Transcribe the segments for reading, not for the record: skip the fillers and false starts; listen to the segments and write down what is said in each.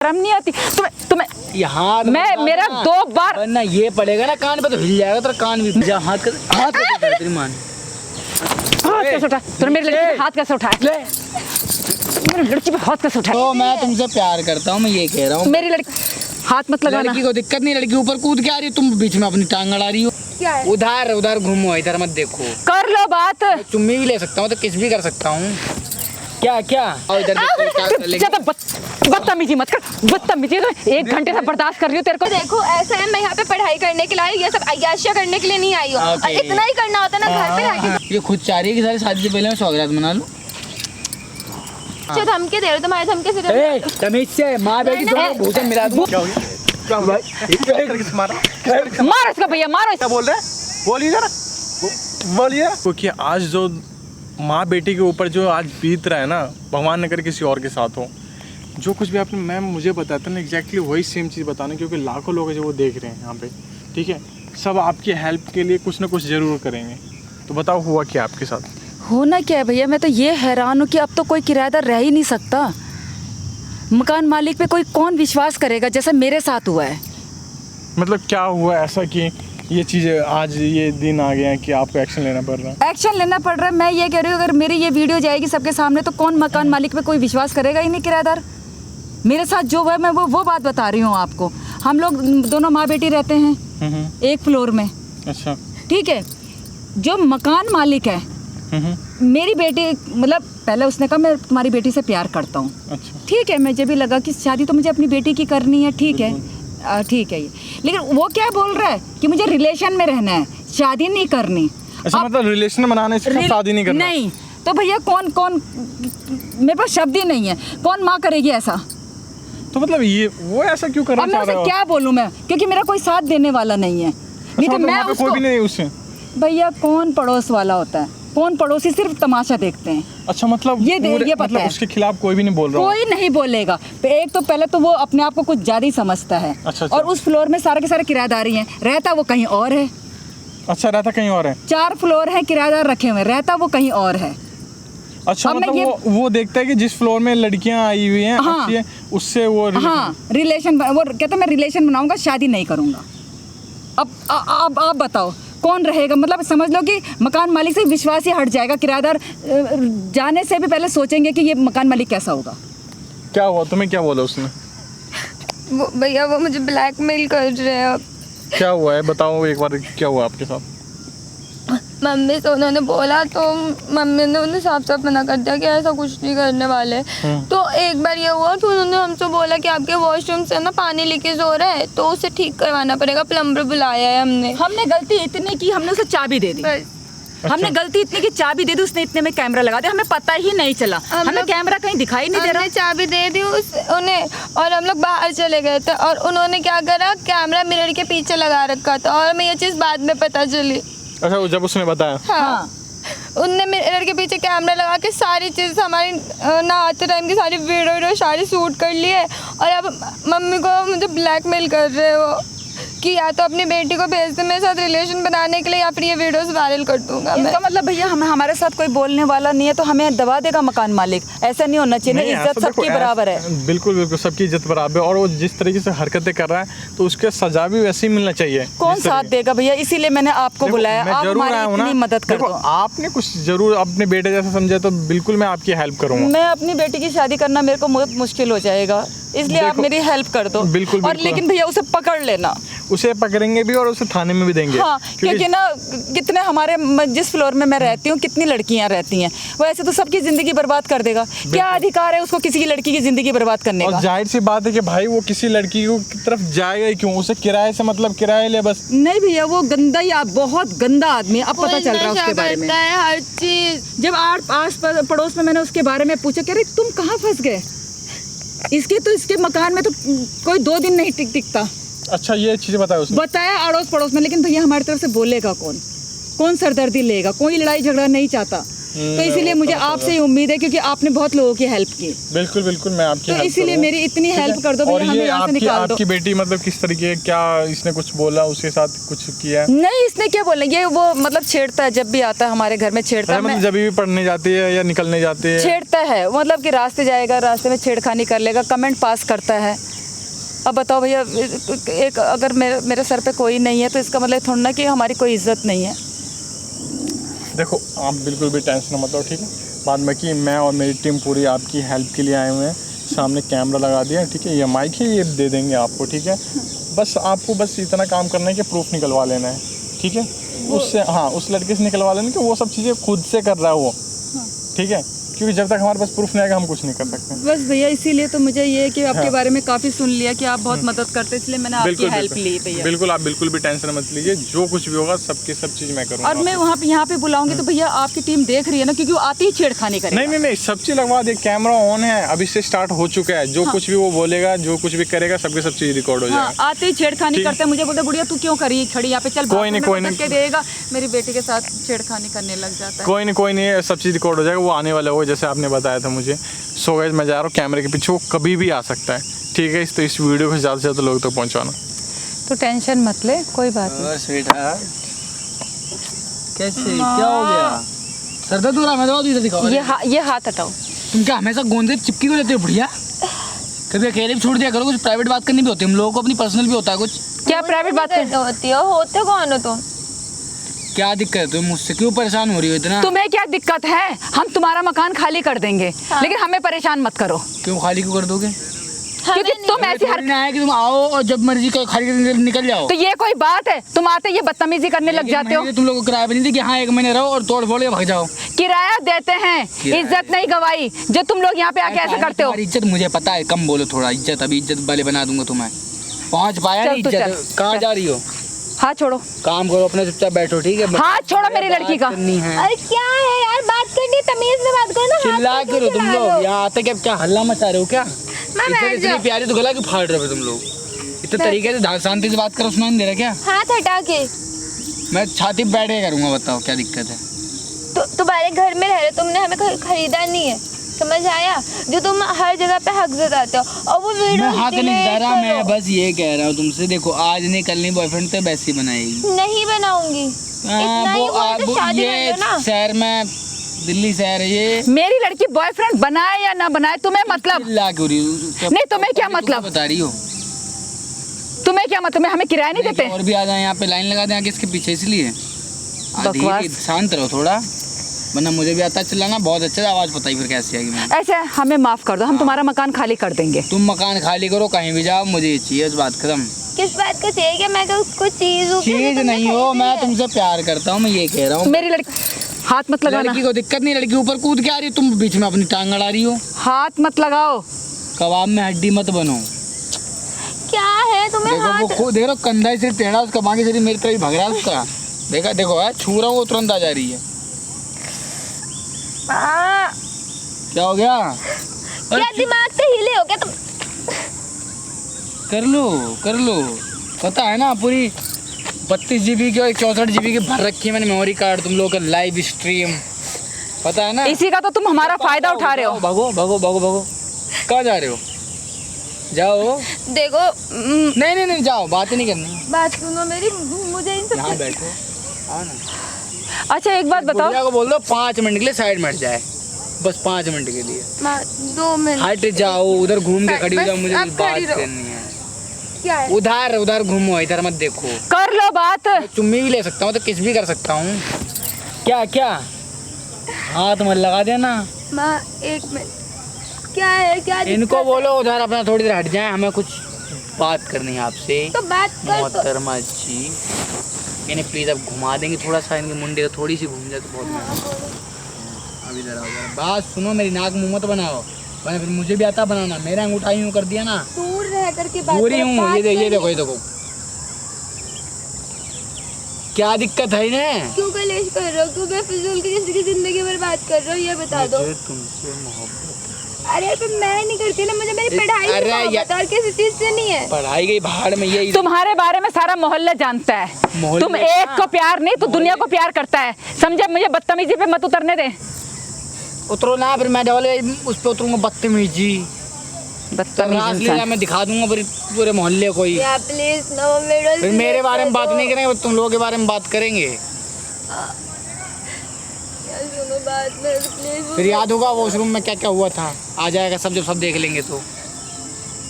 शर्म नहीं आती तुम्हें यहाँ मेरा 2 बार ना ये पड़ेगा ना कान पे तो हिल जाएगा तेरा कान भी। जा हाथ कर तेरी मान हाथ कैसे उठा तूने मेरे लड़की पे हाथ कैसे उठाया? मेरी लड़की पे हाथ कैसे उठाया? तो मैं तुमसे प्यार करता हूँ, मैं ये कह रहा हूँ। मेरी लड़की हाथ मत लगाना। लड़की को दिक्कत नहीं, लड़की ऊपर कूद के आ रही है, तुम बीच में अपनी टांग अड़ा रही हो। क्या है? उधर घूमो, इधर मत देखो। कर लो बात। चुम्मी भी ले सकता हूँ, तो किस भी कर सकता हूँ। क्या क्या इधर बदतमीजी मत कर, बदतमीजी। 1 घंटे से बर्दाश्त कर रही हूँ तेरे को। देखो ऐसा है, मैं यहाँ पे पढ़ाई करने के लिए आई हूँ, ये सब अय्याशियाँ करने के लिए नहीं आई हूँ। और इतना ही करना होता ना घर पे रह ये खुद चाह रही है कि सारी शादी से पहले मैं सौगात मना लूं। के धमके दे रहे हो, तुम्हारे धमके से तमीज से माँ बेटी दोनों भोजन मिला दूं। मारो इसको भैया, मारो। क्या बोल रहे हैं? बोलिए जरा, बोलिए। क्योंकि आज जो माँ बेटी के ऊपर जो आज बीत रहा है ना, भगवान न करे किसी और के साथ हो। जो कुछ भी आपने मैम मुझे बताया था ना, एग्जैक्टली वही सेम चीज़ बताना, क्योंकि लाखों लोग जो वो देख रहे हैं यहाँ पे, ठीक है। सब आपकी हेल्प के लिए कुछ ना कुछ ज़रूर करेंगे। तो बताओ हुआ क्या आपके साथ? होना क्या है भैया, मैं तो ये हैरान हूँ कि अब तो कोई किराएदार रह ही नहीं सकता। मकान मालिक पे कोई कौन विश्वास करेगा जैसा मेरे साथ हुआ है। मतलब क्या हुआ ऐसा कि ये चीज़ें आज ये दिन आ गए हैं कि आपको एक्शन लेना पड़ रहा है? एक्शन लेना पड़ रहा है। मैं ये कह रही हूँ, अगर मेरी ये वीडियो जाएगी सबके सामने तो कौन मकान मालिक पे कोई विश्वास करेगा ही नहीं। किराएदार मेरे साथ जो हुआ है, मैं वो बात बता रही हूँ आपको। हम लोग दोनों माँ बेटी रहते हैं एक फ्लोर में। अच्छा, ठीक है। जो मकान मालिक है, मेरी बेटी, मतलब पहले उसने कहा मैं तुम्हारी बेटी से प्यार करता हूँ। अच्छा, ठीक है, मुझे भी लगा कि शादी तो मुझे अपनी बेटी की करनी है। ठीक है, ठीक है ये। लेकिन वो क्या बोल रहा है कि मुझे रिलेशन में रहना है, शादी नहीं करनी। अच्छा, मतलब रिलेशन बनाने से शादी नहीं करना? नहीं तो भैया कौन मेरे पास शब्द ही नहीं है, कौन माँ करेगी ऐसा? तो मतलब ये वो ऐसा क्यों करना चाह रहा है? क्या बोलूँ मैं, क्योंकि मेरा कोई साथ देने वाला नहीं है। नहीं तो मैं उसको, कोई भी नहीं उससे। भैया कौन पड़ोस वाला होता है, कौन पड़ोसी सिर्फ तमाशा देखते हैं। अच्छा, मतलब ये पता मतलब है। उसके खिलाफ कोई भी नहीं बोल रहा? कोई नहीं बोलेगा। एक तो पहले तो वो अपने आप को कुछ ज्यादा ही समझता है। अच्छा। और उस फ्लोर में सारे के सारे किराएदारी हैं, रहता वो कहीं और है। अच्छा, रहता कहीं और है। 4 फ्लोर है, किराएदार रखे हुए, रहता वो कहीं और है। अच्छा, मतलब वो देखता है कि जिस फ्लोर में लड़कियां आई हुई हैं, हाँ, अच्छी है, उससे वो रिलेशन वो कहता मैं रिलेशन बनाऊंगा, शादी नहीं करूंगा। अब आप बताओ कौन रहेगा? मतलब समझ लो कि मकान मालिक से विश्वास ही हट जाएगा। किराएदार जाने से भी पहले सोचेंगे कि ये मकान मालिक कैसा होगा। क्या हुआ? तुम्हें क्या बोला उसने? भैया वो मुझे ब्लैकमेल कर रहे हैं। अब क्या हुआ है बताओ एक बार, क्या हुआ आपके साथ? मम्मी से उन्होंने बोला, तो मम्मी ने उन्हें साफ साफ मना कर दिया कि ऐसा कुछ नहीं करने वाले। तो एक बार ये हुआ कि उन्होंने हमसे बोला कि आपके वॉशरूम से ना पानी लीकेज हो रहा है, तो उसे ठीक करवाना पड़ेगा। प्लम्बर बुलाया है हमने गलती इतनी की, हमने उसे चाबी दे दी। अच्छा। हमने गलती इतनी की, चाबी दे दी, उसने इतने में कैमरा लगा दिया, हमें पता ही नहीं चला। हमें कैमरा कहीं दिखाई नहीं दे रहा। हमने चाबी दे दी उन्हें, और हम लोग बाहर चले गए थे। और उन्होंने क्या करा, कैमरा मिरर के पीछे लगा रखा था, और हमें ये चीज़ बाद में पता चली। अच्छा, जब उसने बताया? हाँ, उनने मिरर के पीछे कैमरा लगा के सारी चीज़ हमारी नहाते टाइम की सारी वीडियो सारी शूट कर ली है। और अब मम्मी को मुझे ब्लैकमेल कर रहे हो कि या तो अपनी बेटी को भेज दे मेरे साथ रिलेशन बनाने के लिए, या फिर ये वीडियोस वायरल कर दूंगा मैं। इसका मतलब भैया हमारे साथ कोई बोलने वाला नहीं है तो हमें दबा देगा मकान मालिक? ऐसा नहीं होना चाहिए। इज्जत सबकी बराबर है। बिल्कुल बिल्कुल, सबकी इज्जत बराबर है। और वो जिस तरीके से हरकतें कर रहा है तो उसके सजा भी वैसे ही मिलना चाहिए। कौन साथ देगा भैया? इसीलिए मैंने आपको बुलाया, आप हमारी इतनी मदद कर दो। आपने कुछ जरूर अपने बेटे जैसा समझा तो बिल्कुल मैं आपकी हेल्प करूंगा। मैं अपनी बेटी की शादी करना मेरे को बहुत मुश्किल हो जाएगा, इसलिए आप मेरी हेल्प कर दो। बिल्कुल। और लेकिन भैया उसे पकड़ लेना। उसे पकड़ेंगे भी और उसे थाने में भी देंगे। हाँ, क्योंकि ना कितने हमारे जिस फ्लोर में मैं रहती हूँ कितनी लड़कियाँ रहती हैं, वो ऐसे तो सबकी जिंदगी बर्बाद कर देगा। क्या अधिकार है उसको किसी की लड़की की जिंदगी बर्बाद करने का? और जाहिर सी बात है कि भाई वो किसी लड़की की तरफ जाएगा ही क्यों? उसे किराए से मतलब किराए ले बस। नहीं भैया, वो गंदा या बहुत गंदा आदमी, अब पता चल रहा है उसके बारे में। हर चीज। जब आस पड़ोस में मैंने उसके बारे में पूछा, कह रहे तुम कहाँ फंस गए? इसके मकान में तो कोई 2 दिन नहीं टिकता। अच्छा, ये चीजें बताया उसने? बताया अड़ोस पड़ोस में, लेकिन भैया हमारी तरफ से बोलेगा कौन सरदर्दी लेगा? कोई लड़ाई झगड़ा नहीं चाहता। तो इसीलिए मुझे आपसे ही उम्मीद है, क्योंकि आपने बहुत लोगों की हेल्प की। बिल्कुल बिल्कुल, मैं आपकी तो हेल्प इसीलिए करूँगा। मेरी इतनी ठीक है? हेल्प कर दो और भैया, हमें ये यहाँ से निकाल दो। आपकी बेटी मतलब किस तरीके, क्या इसने कुछ बोला, उसके साथ कुछ किया है? नहीं, इसने क्या बोला, ये वो मतलब छेड़ता है, जब भी आता है हमारे घर में छेड़ता है। मतलब जब भी पढ़ने जाती है या निकलने जाती है? छेड़ता है, मतलब कि रास्ते जाएगा, रास्ते में छेड़खानी कर लेगा, कमेंट पास करता है। अब बताओ भैया, एक अगर मेरे सर पे कोई नहीं है तो इसका मतलब थोड़ा ना कि हमारी कोई इज्जत नहीं है। देखो आप बिल्कुल भी टेंशन मत लो, ठीक है? बाद में कि मैं और मेरी टीम पूरी आपकी हेल्प के लिए आए हुए हैं। सामने कैमरा लगा दिया, ठीक है? ये माइक है, ये दे देंगे आपको, ठीक है? बस आपको बस इतना काम करना है कि प्रूफ निकलवा लेना है, ठीक है? उससे, हाँ, उस लड़के से निकलवा लेना कि वो सब चीज़ें खुद से कर रहा है वो, ठीक है? क्योंकि जब तक हमारे पास प्रूफ नहीं आएगा हम कुछ नहीं कर सकते। बस भैया, इसीलिए तो मुझे ये है कि आपके हाँ। बारे में काफ़ी सुन लिया कि आप बहुत मदद करते, इसलिए मैंने आपकी हेल्प ली भैया। बिल्कुल, आप बिल्कुल भी टेंशन मत लीजिए, जो कुछ भी होगा सबकी सब चीज़ मैं करूँगा। और मैं वहाँ पे यहाँ पे बुलाऊंगी तो भैया आपकी टीम देख रही है ना, क्योंकि वो आती ही छेड़खानी करेगा। नहीं, सब चीज़ लगवा दे, कैमरा ऑन है, अभी से स्टार्ट हो चुका है। जो कुछ भी वो बोलेगा, जो कुछ भी करेगा, सबके सब चीज़ रिकॉर्ड हो हाँ, जाएगा। आते ही छेड़खानी करते हैं, मुझे बोलते गुड़िया तू क्यों करी खड़ी यहाँ पे, चल कोई नहीं, के देगा, मेरी बेटी के साथ छेड़खानी करने लग जाता है। कोई नहीं, सब चीज़ रिकॉर्ड हो जाएगा। वो आने वाला होगा, जैसे आपने बताया था मुझे। सो गाइस, मैं जा रहा हूँ कैमरे के पीछे, वो कभी भी आ सकता है, ठीक है? तो इस वीडियो को ज़्यादा से ज़्यादा लोगों तक पहुँचाना। तो टेंशन मत ले, कोई बात नहीं। स्वीटहार्ट कैसे, क्या हो गया? सर दर्द हो रहा है, मैं दवा दूँ, इधर दिखाओ। ये हाथ हटाओ। तुम क्या हमेशा गोंद से चिपकी को रहते हो? बढ़िया, कभी अकेले भी छोड़ दिया करो, कुछ प्राइवेट बात करनी भी होती है हम लोगों को, अपनी पर्सनल भी होता है कुछ। क्या प्राइवेट बात कर होती हो? होते कौन हो तुम? क्या दिक्कत है तुम मुझसे क्यों परेशान हो रही हो इतना? तुम्हें क्या दिक्कत है? हम तुम्हारा मकान खाली कर देंगे, लेकिन हमें परेशान मत करो। क्यों खाली क्यों कर दोगे? क्योंकि तुम ऐसी हर ना है कि तुम आओ और जब मर्जी का खाली करके निकल जाओ। तो ये कोई बात है? तुम आते ये बदतमीजी करने लग जाते हो। तुम लोगों को किराया भी नहीं दी कि हाँ 1 महीने रहो और तोड़ फोड़ के भाग जाओ। किराया देते हैं, इज्जत नहीं गवाई जो तुम लोग यहाँ पे आके ऐसे करते हो। इज्जत मुझे पता है, कम बोलो थोड़ा। इज्जत अभी इज्जत वाले बना दूंगा तुम्हें। पहुँच पाया नहीं इज्जत। कहाँ जा रही हो? हाथ छोड़ो, काम करो अपने, चुपचाप बैठो, ठीक है? हाथ छोड़ो मेरी लड़की का। अरे क्या है यार, बात करनी तमीज में बात करो ना। चिल्ला क्यों रहे हो तुम लोग? यहाँ आते क्या हल्ला मचा रहे हो क्या? बैठ इतनी प्यारी तो गला क्यों फाड़ रहे हो तुम लोग? इतने तरीके से शांति से बात करो, सुनाई नहीं दे रहा क्या? हाथ हटा के। मैं छाती पे बैठ के करूंगा, बताओ क्या दिक्कत है? तो तुम्हारे घर में रह रहे, तुमने हमें खरीदा नहीं है, समझ आया? जो तुम हर जगह पे हक जताते हो। और वो वीडियो मैं हाथ नहीं जता रहा, मैं बस ये कह रहा हूँ तुमसे। देखो आज नहीं कल नहीं, बॉयफ्रेंड तो वैसे ही बनाएगी। नहीं बनाऊंगी। इतना ही हुआ तो शादी कर लो ना। शहर में, दिल्ली शहर है ये। मेरी लड़की बॉयफ्रेंड बनाए या ना बनाए तुम्हें मतलब चिल्ला क्यों रही हो? नहीं, तुम्हें क्या मतलब? बता रही हो तुम्हें क्या मतलब? हमें किराया नहीं देते? और भी आ जाए यहाँ पे, लाइन लगा दें आगे इसके पीछे, इसलिए बकवास। शांत रहो थोड़ा, वरना मुझे भी आता है चिल्लाना बहुत अच्छा। आवाज पता ही फिर कैसी आएगी। मैं ऐसे हमें माफ कर दो, हम तुम्हारा मकान खाली कर देंगे। तुम मकान खाली करो, कहीं भी जाओ, मुझे ये चाहिए, इस बात खत्म। किस बात का चाहिए? मैं कुछ चीज नहीं हो, मैं तुमसे प्यार करता हूँ, मैं ये कह रहा हूँ। मेरी लड़की, हाथ मत लगाना। लड़की को दिक्कत नहीं, लड़की ऊपर कूद के आ रही है, तुम बीच में अपनी टांग अड़ा रही हो। हाथ मत लगाओ। कबाब में हड्डी मत बनो। क्या है तुम्हें? देखो हाथ वो खुद देख रहा कंधा से टेढ़ा, उसका बाकी शरीर मेरी तरफ भाग रहा है उसका। देखा देखो है, छू रहा हूँ वो तुरंत आ जा रही है। क्या हो गया? क्या दिमाग से हिले हो क्या तुम? कर लो, पता है ना पूरी 32 GB की और 64 GB की भर रखी है मैंने मेमोरी कार्ड, तुम लोगों का लाइव स्ट्रीम, पता है ना? इसी का तो तुम हमारा फायदा उठा रहे हो। भागो भागो भागो भागो, कहाँ जा रहे हो? जाओ। देखो नहीं जाओ, बात ही नहीं करनी। बात सुनो मेरी, मुझे इन यहाँ सब बैठो, आओ ना। अच्छा एक बात बताओ, गुड़िया को बोल दो 5 मिनट के लिए साइड में हट जाए, बस 5 मिनट के लिए। 2 मिनट हट जाओ, उधर घूम के खड़ी हो जाओ, मुझे आप कुछ बात खड़ी रहो। करनी है। क्या है? उधर घूमो, इधर मत देखो। कर लो बात। चुम्मी भी ले सकता हूँ, तो किस भी कर सकता हूँ। क्या हाथ मत लगा देना। माँ 1 मिनट, क्या है? क्या इनको बोलो उधर अपना थोड़ी देर हट जाए, हमें कुछ बात करनी है आपसे। तो बात कर तो। मोहतरमा जी, इन्हें प्लीज अब घुमा देंगे थोड़ा सा, इनके मुंडे को थोड़ी सी घूम जाए तो बहुत मजा। अभी जरा बात सुनो, मेरी नाक मुंह मत बनाओ, वरना फिर मुझे भी आता बनाना। मेरा अंगूठा यूं कर दिया ना, दूर रह करके बात दूरी करो, हूँ। बात ये करनी देखो क्या दिक्कत है इन्हें? क्यों कलेश कर रहे हो? क्यों बेफिजूल की किसी की जिंदगी बर्बाद कर रहे हो? ये बता दो। मुझे तुमसे मोहब्बत। अरे पर मैं नहीं करती ना, मुझे मेरी पढ़ाई से अरे मोहब्बत और किसी चीज से नहीं है। पढ़ाई गई भाड़ में, ये तुम्हारे बारे में सारा मोहल्ला जानता है। मोहल्ले तुम एक को प्यार नहीं तो दुनिया को प्यार करता है, समझे? मुझे बदतमीजी पे मत उतरने दे। उतरो ना, फिर मैं डबल उस पर उतरूंगा। बदतमीजी बदतमीज इंसान। मैं दिखा दूंगा पूरे मोहल्ले को ही। या प्लीज नो वीडियोस। फिर मेरे बारे में बात नहीं करेंगे, तुम लोगों के बारे में बात करेंगे। यार सुनो बात में प्लीज। फिर याद होगा वॉशरूम में क्या क्या हुआ था, आ जाएगा सब, जब सब देख लेंगे तो।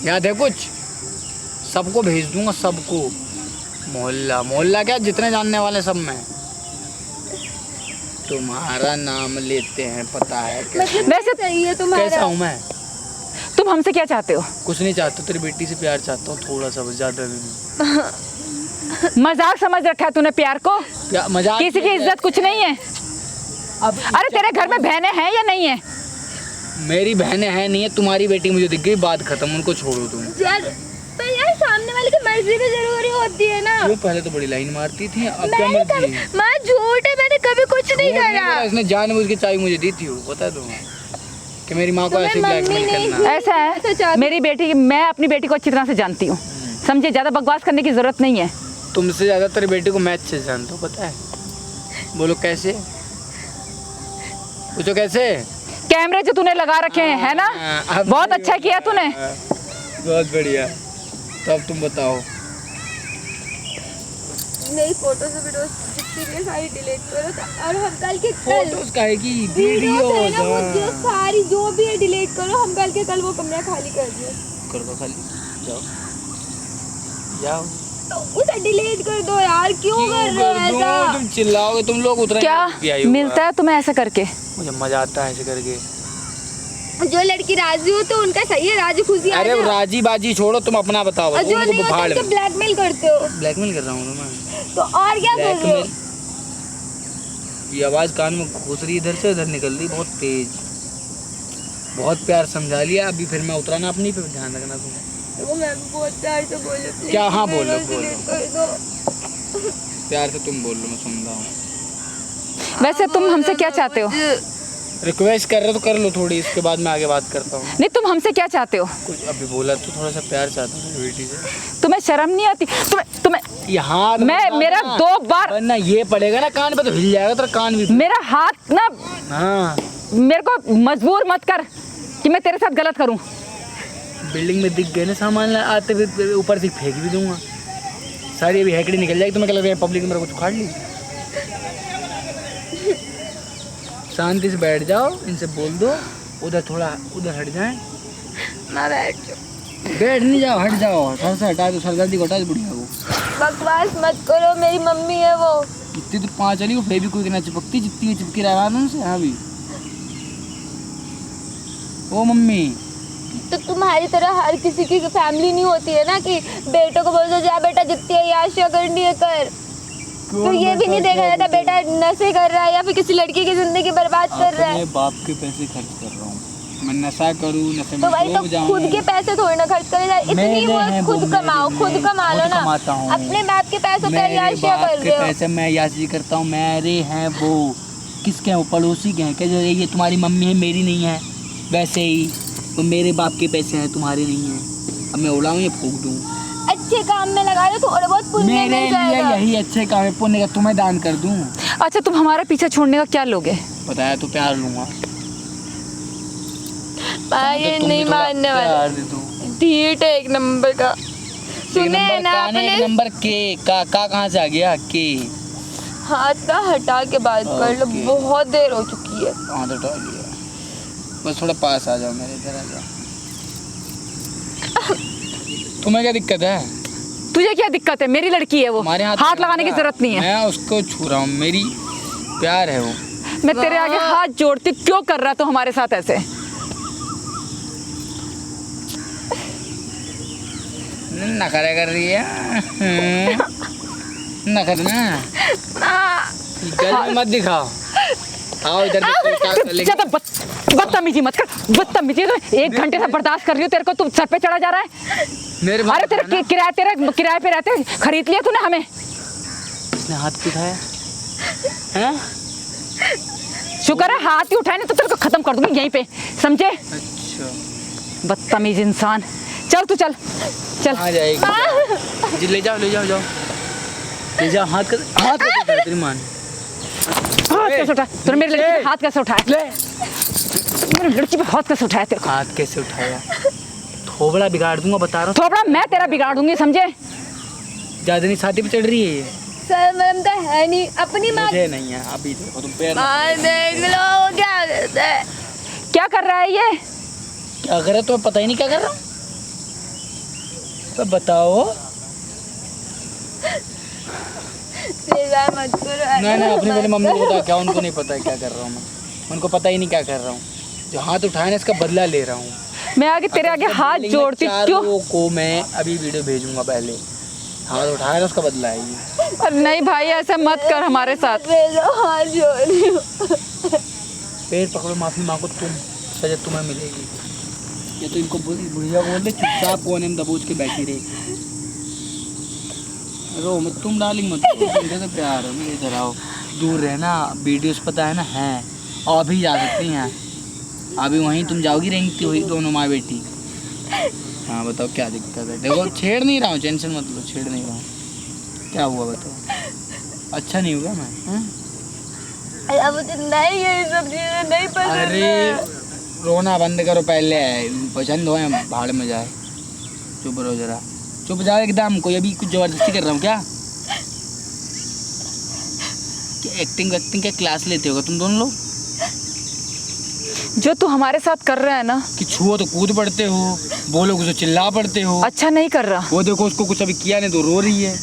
याद है कुछ? सबको भेज दूंगा, सबको। मोहल्ला मोहल्ला क्या, जितने जानने वाले सब में। तुम्हारा नाम लेते हैं, पता है मतलब वैसे चाहिए तुम्हारा। कैसा हूँ मैं? तुम हमसे क्या चाहते हो? कुछ नहीं चाहता, तेरी बेटी से प्यार चाहता हूँ, थोड़ा सा, बस, ज्यादा भी नहीं। मजाक समझ रखा है तूने प्यार को? मजाक किसी की इज्जत कुछ नहीं है। अब अरे तेरे घर में बहनें हैं या नहीं है? मेरी बहनें हैं नहीं है, तुम्हारी बेटी मुझे दिख गई, बात खत्म, उनको छोड़ो तुम। यार पर यार सामने वाले की मर्जी भी जरूरी होती है ना। क्यों, पहले तो बड़ी लाइन मारती थी, अब क्या मैंने मर्जी कभी, है? माँ झूठ है, मैंने कभी कुछ नहीं झूठ करा। बोला, इसने जानबूझ के चाबी मुझे दी थी, वो पता है तुम्हें, कि मेरी माँ को तुम्हें ऐसे मम्मी ब्लैकमेल नहीं करना। ऐसा है, मेरी बेटी, मैं अपनी बेटी को अच्छी तरह से जानती हूँ, समझे? ज्यादा बकवास करने की जरूरत नहीं है। तुमसे ज्यादा तेरी बेटी को मैं अच्छे से जानता हूँ, पता है। बोलो कैसे, पूछो कैसे। कैमरे जो तूने लगा रखे हैं, है ना? अब बहुत अच्छा किया तूने। बहुत बढ़िया। तो अब तुम बताओ। नहीं फोटोज वीडियोस जितनी भी है सारी डिलीट करो और हम कल के फोटोज काहे की, वीडियोस है ना, वो वीडियोस जो सारी जो भी है डिलीट करो। हम कल के कल वो कमरा खाली कर दियो। कर दो खाली, जाओ जाओ। तो उसे डिलीट कर दो यार, क्यों कर रहे हो ऐसा? तुम चिल्लाओगे, तुम लोग उतरे क्या मिलता है तुम्हें ऐसा करके? मुझे मजा आता है ऐसे करके। जो लड़की राजी हो तो उनका सही है, राजी खुशी आ अरे वो जाए। राजी बाजी छोड़ो, तुम अपना बताओ। और जो उनको नहीं होता भाड़ उनको में। ब्लैकमेल करते हो। ब्लैकमेल कर रहा हूँ मैं। तो और क्या कर रहे हो? ये आवाज़ कान में घुस रही, इधर से उधर निकल रही, बहुत तेज। बहुत प्यार समझा लिया, अभी फिर मैं उतरा ना अपनी पे, ध्यान रखना तुम। वो मैं बहुत प्यार से बोलो। क्या? हाँ बोलो वीडियोस बोलो, डिलीट कर दो। प्यार से तुम बोल लो, मैं सुन रहा हूँ। वैसे तुम हमसे क्या चाहते हो? रिक्वेस्ट कर रहे हो तो कर लो थोड़ी, इसके बाद मैं आगे बात करता हूँ। नहीं, तुम हमसे क्या चाहते हो? कुछ अभी बोला तो थोड़ा सा प्यार चाहता हूँ मेरी बेटी से। तुम्हें शर्म नहीं आती? तुम्हें यहाँ मैं मेरा 2 बार वरना ये पड़ेगा ना कान पे तो हिल जाएगा तेरा कान भी। मेरा हाथ ना, हाँ, मेरे को मजबूर मत कर कि मैं तेरे साथ गलत करूं। बिल्डिंग में दिख गए ना सामान आते हुए, ऊपर से फेंक भी दूंगा सारी, अभी हैकड़ी निकल जाएगी। तुम्हें क्या लग रहा है पब्लिक में मेरा कुछ उखाड़ ली? शांति से बैठ जाओ, इनसे बोल दो उधर थोड़ा उधर हट जाए। मैं बैठ बैठ नहीं जाओ, हट जाओ, सर से हटा दो, सरदर्दी को हटा दो बुढ़िया को। बकवास मत करो, मेरी मम्मी है वो। इतनी तो 5 चली, वो फेविक्विक के ना चिपकती, जितनी चिपकी रहा उनसे। हाँ भी ओ मम्मी, तो तुम्हारी तरह हर किसी की फैमिली नहीं होती है ना कि बेटों को बोल दो जा बेटा जितनी अय्याशियां करनी है कर। तो ये भी नहीं देखा जाता बेटा नशे कर रहा है या फिर किसी लड़की की जिंदगी बर्बाद कर रहा है। अपने बाप के पैसे खर्च कर रहा हूँ मैं, नशा करूँ, नशे में तो भाई डूब तो जाऊं। खुद के पैसे थोड़ी ना खर्च करे जाए, इतनी मेरे हैं वो खुद वो, कमाओ, मेरे खुद कमा लो खुद ना। कमाता हूँ। अपने बाप के पैसों पे मेरे अय्याशियां बाप कर के रहे हो। पैसे मैं याशी करता हूँ, मेरे हैं वो। किसके हैं वो? पड़ोसी के हैं। क्या ये तुम्हारी मम्मी है, मेरी नहीं है? वैसे ही वो मेरे बाप के पैसे हैं, तुम्हारे नहीं हैं। अब मैं उड़ाऊँ या फूक दूँ? अच्छे काम में लगा दो, थोड़ा बहुत पुण्य मेरे मिल लिए जाएगा। यही अच्छे काम है, पुण्य का तुम्हें दान कर दूँ। अच्छा, तुम हमारा पीछे छोड़ने का क्या लोगे? बताया तो प्यार लूँगा। ये नहीं मानने वाला। प्यार दे दो। ढीठ है एक नंबर का। सुने ना एक अपने नंबर के का कहाँ से आ गया? के हाथ का हटा के बात कर लो, ओके। बहुत देर हो चुकी है। हाँ तो उठा लिया, बस थोड़ा पास आ जाओ, मेरे इधर आ जाओ। तुम्हें क्या दिक्कत है? तुझे क्या दिक्कत है? मेरी लड़की है वो, हमारे हाथ लगाने की जरूरत नहीं है। मैं उसको छू रहा हूँ, मेरी प्यार है वो। मैं तेरे आगे हाथ जोड़ती, क्यों कर रहा तू हमारे साथ ऐसे? नखरा कर रही है। नखर ना, गले मत दिखाओ। आओ इधर देखो क्या कर लेंगे। ज्यादा बदतमीजी मत कर, बदतमीजी। तो 1 घंटे से बर्दाश्त कर रही हूँ तेरे को, तू सर पे चढ़ा जा रहा है। मेरे अरे तेरा किराए पे रहते खरीद लिया तूने हमें। इसने हाथ दिखाया हैं? शुक्र है हाथ ही उठाए, नहीं तो तेरे को खत्म कर दूंगी यहीं पे, समझे? अच्छा, बदतमीज इंसान। चल तू चल चल। आ जाएगी जी, ले जाओ ले जाओ, जाओ ले जाओ। हाथ तेरी मान हाथ कैसे उठा तूने? मेरे लड़की पे हाथ कैसे उठाया? ले मेरी लड़की पे हाथ कैसे उठाया तेरे को? हाथ कैसे उठाया? थोबड़ा बिगाड़ दूंगा, बता रहा थोड़ा मैं तेरा बिगाड़ दूंगी, समझे? हूँ। ज्यादा नहीं छाती पे चढ़ रही है ये। सर मैम तो है नहीं, अपनी माँ मुझे नहीं है, अभी देखो तुम पैर माँ देख लो क्या करता है। क्या कर रहा है ये? क्या कर रहे हो? तुम्हें पता ही नहीं क्या कर रहा हूँ? तो बताओ। प्लीज यार मत करो। नहीं अपनी पहले मम्मी को बता, क्या उनको नहीं पता है क्या कर रहा हूँ मैं? उनको पता ही नहीं क्या कर रहा हूँ। जो हाथ उठाया ना इसका बदला ले रहा हूँ। मैं आगे तेरे आगे हाथ जोड़ती क्यों? चारों को मैं अभी वीडियो भेजूंगा, पहले हाथ उठाया ना उसका बदला है ये। अरे नहीं भाई, ऐसे मत कर हमारे साथ। हाथ जोड़ रही हूँ। पैर पकड़ो, माफी मांगो, तुम सजा तुम्हें मिलेगी। या तो इनको बुढ़िया को बोल दे चुपचाप कोने में दबोच के बैठी रही। रो मत तुम, डार्लिंग मत करो, इधर से प्यार है, मेरे इधर आओ, दूर रहना। वीडियोस पता है ना है, और अभी जा सकती हैं। अभी वहीं तुम जाओगी, रेंगती हुई दोनों माँ बेटी। हाँ बताओ क्या दिक्कत है? देखो छेड़ नहीं रहा हूँ, टेंशन मत लो, छेड़ नहीं रहा हूँ। क्या हुआ बताओ? अच्छा नहीं हुआ मैं? अब मुझे नहीं ये सब चीजें नहीं पसंद अरे है। रोना बंद करो पहले, पसंद हो या भाड़ में जाए। चुप रहो जरा, चुप जाओ एकदम। कोई अभी कुछ जबरदस्ती कर रहा हूँ क्या? एक्टिंग वैक्टिंग क्या क्लास लेते होगा तुम दोनों लोग? जो तू हमारे साथ कर रहा है ना, कि छुओ तो कूद पड़ते हो, बोलो कुछ तो चिल्ला पड़ते हो। अच्छा नहीं कर रहा। वो देखो उसको कुछ अभी किया नहीं तो रो रही है।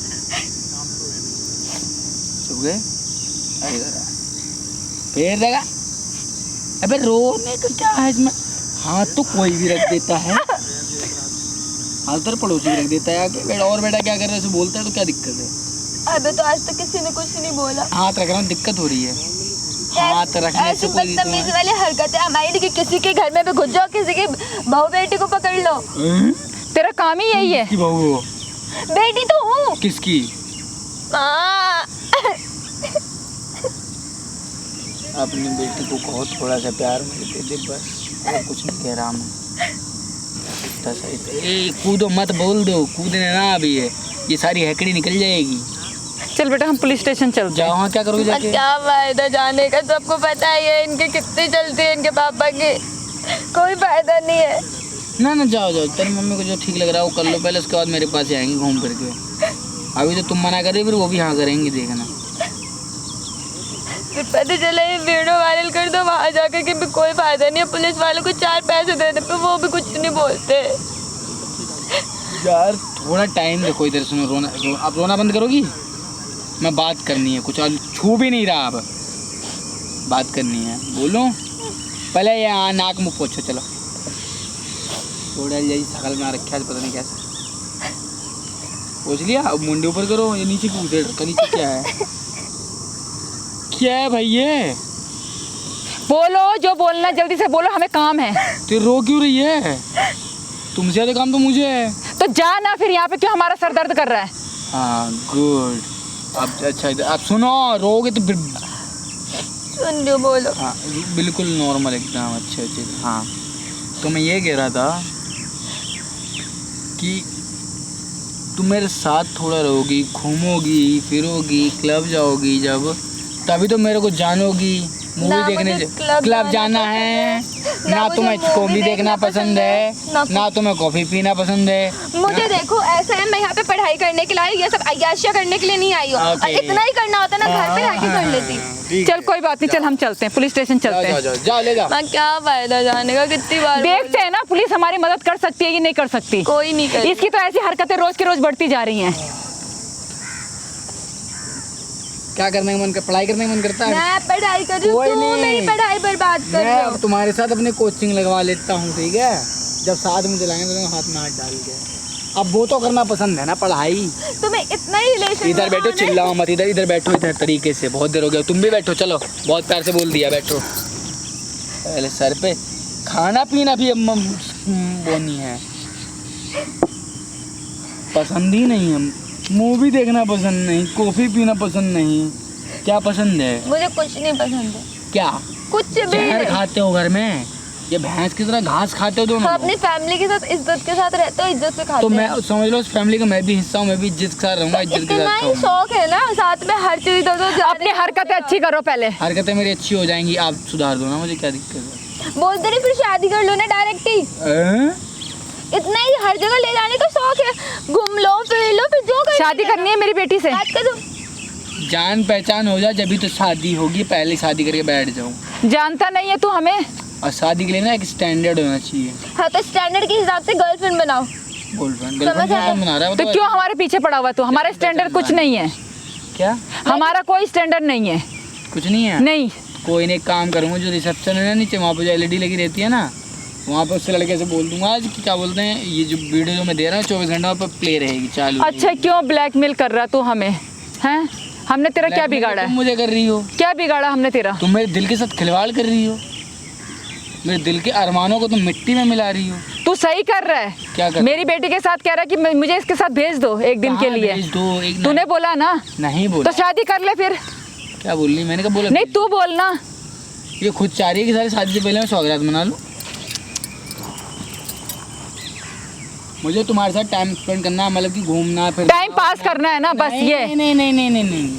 चुप गए? अरे जरा फिर देगा। अबे रोने का क्या है इसमें? हाथ तो कोई भी रख देता है, हाथ तो पड़ोसी भी रख देता है आके। बेटा और बेटा क्या कर रहे हो बोलता है तो क्या दिक्कत है? अबे तो आज तक किसी ने कुछ नहीं बोला। हाथ रख रहा हूँ, दिक्कत हो रही है हाथ रखने से? ऐसी कोई बदतमीज वाली हरकतें हमारी कि किसी के घर में भी घुस जाओ, किसी की बहू बेटी को पकड़ लो। तेरा काम ही यही है। की बहू हो? बेटी तो हूँ। किसकी? हाँ। अपनी बेटी को कहो थोड़ा सा प्यार मेरे दे दे बस, और कुछ नहीं कह रहा मैं। इतना सही तो। ए कूदो मत, बोल दो कूदने ना, अभी है ये सारी हैकड़ी निकल जाएगी। चल बेटा हम पुलिस स्टेशन चलते जाओ, हैं। वहाँ क्या करोगे जाके? क्या फायदा जाने का, सबको पता ही है इनके कितने चलते हैं इनके पापा के। कोई फायदा नहीं है। ना जाओ जाओ, तेरी मम्मी को जो ठीक लग रहा है वो कर लो पहले, उसके बाद मेरे पास आएंगे घूम फिर के। अभी तो तुम मना कर रहे, फिर वो भी हाँ करेंगी, देखना। फिर पता चला ये वीडियो वायरल कर दो, वहाँ जाकर के भी कोई फायदा नहीं है। पुलिस वालों को 4 पैसे देने पे वो भी कुछ नहीं बोलते। यार थोड़ा टाइम देखो इधर, सुनो रोना, अब रोना बंद करोगी? मैं बात करनी है, कुछ छू भी नहीं रहा, अब बात करनी है, बोलो पहले। यहाँ नाक मुँह पोछो, चलो थोड़ा यही शकल में रखा है, पता नहीं कैसे पोछ लिया। अब मुंडे ऊपर करो, ये नीचे क्यों उधेड़ रखा? नीचे क्या है? क्या है भाई ये? बोलो जो बोलना, जल्दी से बोलो, हमें काम है। तो रो क्यों रही है? तुमसे ज़्यादा काम तो मुझे है। तो जा ना, फिर यहाँ पे क्यों हमारा सर दर्द कर रहा है? हाँ गुड। अब अच्छा अब सुनो, रोगे तो फिर सुन लो, बोलो। हाँ बिल्कुल नॉर्मल एकदम अच्छे अच्छे। हाँ तो मैं ये कह रहा था कि तुम मेरे साथ थोड़ा रहोगी, घूमोगी फिरोगी, क्लब जाओगी जब, तभी तो मेरे को जानोगी। मूवी ना देखने मुझे क्लब जाना जाना है ना, मुझे तुम्हें कॉफी देखना पसंद है ना, तुम्हें कॉफी पीना पसंद है। मुझे देखो ऐसा है, मैं यहाँ पे पढ़ाई करने के लिए आई, ये सब अय्याशियाँ करने के लिए नहीं आई हूँ। और इतना ही करना होता ना घर पे आके कर लेती। चल कोई बात नहीं, चल हम चलते हैं, पुलिस स्टेशन चलते हैं। जाओ ले जाओ। मैं क्या फायदा जाने का, कितनी बार देखते हैं ना पुलिस हमारी मदद कर सकती है कि नहीं कर सकती। कोई नहीं कर। इसकी तो ऐसी हरकतें रोज के रोज बढ़ती जा रही हैं। क्या करने का मन कर, पढ़ाई करने का मन करता है? मैं पढ़ाई कर रही हूँ, कोई तू नहीं। मेरी पढ़ाई बर्बाद कर रही मैं हो। अब तुम्हारे साथ अपनी कोचिंग लगवा लेता हूँ, ठीक है? जब साथ में चलाएंगे तो हाथ में हाथ डाल के। अब वो तो करना पसंद है ना, पढ़ाई। तुम्हें इतना ही रिलेशन। इधर बैठो, चिल्लाओ मत, इधर इधर बैठो, इधर तरीके से। बहुत देर हो गया, तुम भी बैठो, चलो बहुत प्यार से बोल दिया, बैठो। पहले सर पे खाना पीना भी अब बोनी है, पसंद ही नहीं है। मूवी देखना पसंद नहीं, कॉफी पीना पसंद नहीं, क्या पसंद है? मुझे कुछ नहीं पसंद है। क्या कुछ भी जहर नहीं। खाते हो घर में? ये भैंस की तरह घास खाते हो दोनों? हाँ, अपनी फैमिली के साथ इज्जत के साथ रहते हो, इज्जत से खाते तो हो। मैं समझ लो उस फैमिली का मैं भी हिस्सा हूँ, मैं भी इज्जत के साथ रहूँगा, इज्जत के इतना साथ ही खाऊंगा। शौक है ना, साथ में हर चीज दो। अपनी हरकतें अच्छी करो पहले। हरकतें मेरी अच्छी हो जाएंगी, आप सुधार दो ना, मुझे क्या दिक्कत है? बोलते नहीं फिर शादी कर लो ना डायरेक्ट ही। इतना ही हर जगह ले जाने का शौक है, घूम लो फिर लो फिर जो कर शादी करनी है मेरी बेटी से। बात कर दो। जान पहचान हो जाए जब तो शादी होगी, पहले शादी करके बैठ जाऊँ। जानता नहीं है तू हमें। और शादी के लिए ना एक स्टैंडर्ड होना चाहिए। हाँ तो स्टैंडर्ड के हिसाब से गर्लफ्रेंड बनाओ। गर्लफ्रेंड समझ आया? बना रहा है वो तो क्यों हमारे पीछे पड़ा हुआ तू? हमारा स्टैंडर्ड कुछ नहीं है। क्या हमारा कोई स्टैंडर्ड नहीं है। कुछ नहीं है? नहीं। कोई नहीं, काम करूँगा जो रिसेप्शन है ना नीचे, वहाँ पे जो LED लगी रहती है ना, वहाँ पे उससे लड़के से बोल दूंगा आज कि क्या बोलते हैं, ये जो वीडियो जो मैं दे रहा हूँ 24 घंटा वहाँ पे प्ले रहेगी, चालू। अच्छा क्यों ब्लैकमेल कर रहा तू हमें? हैं? हमने तेरा क्या बिगाड़ा तुम है? मुझे कर रही हो? क्या बिगाड़ा हमने तेरा? तुम मेरे दिल के साथ खिलवाड़ कर रही हो, मेरे दिल के अरमानों को तुम मिट्टी में मिला रही हो। तू सही कर रहा है। क्या कर? मेरी बेटी के साथ कह रहा है कि मुझे इसके साथ भेज दो एक दिन के कहाँ लिए। भेज दो? एक तूने बोला ना, नहीं बोला। तो शादी कर ले फिर। क्या बोल रही? मैंने क्या बोला? नहीं तू बोलना। ये खुद चाह रही है कि सारी शादी से पहले मैं सौगात मना लूँ। मुझे तुम्हारे साथ टाइम स्पेंड करना, मतलब कि घूमना फिर टाइम पास करना है ना बस ये। नहीं नहीं नहीं नहीं नहीं,